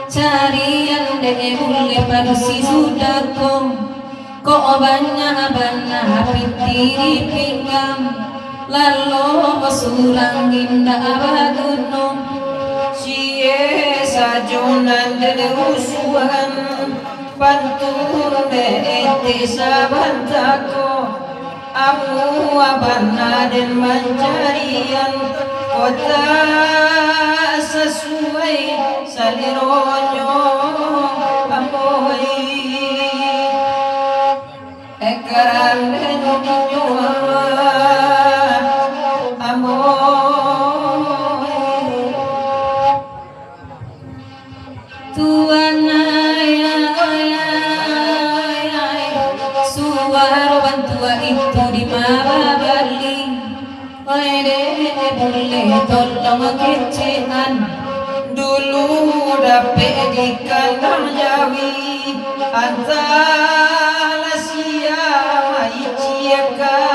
Carian de bulle parusi sudako ko banyak bana pitiri pinggang lalu surang ginda abaduno cie sajonan de usuan pantur de ete sabantako amu abana den mencarian kota sesuai salironyo amoy ekaran denyo amoy tuana suara bantua itu di Mababali boleh tolong kecilan dulu dapet di kandang Jawi antara siapa iciakan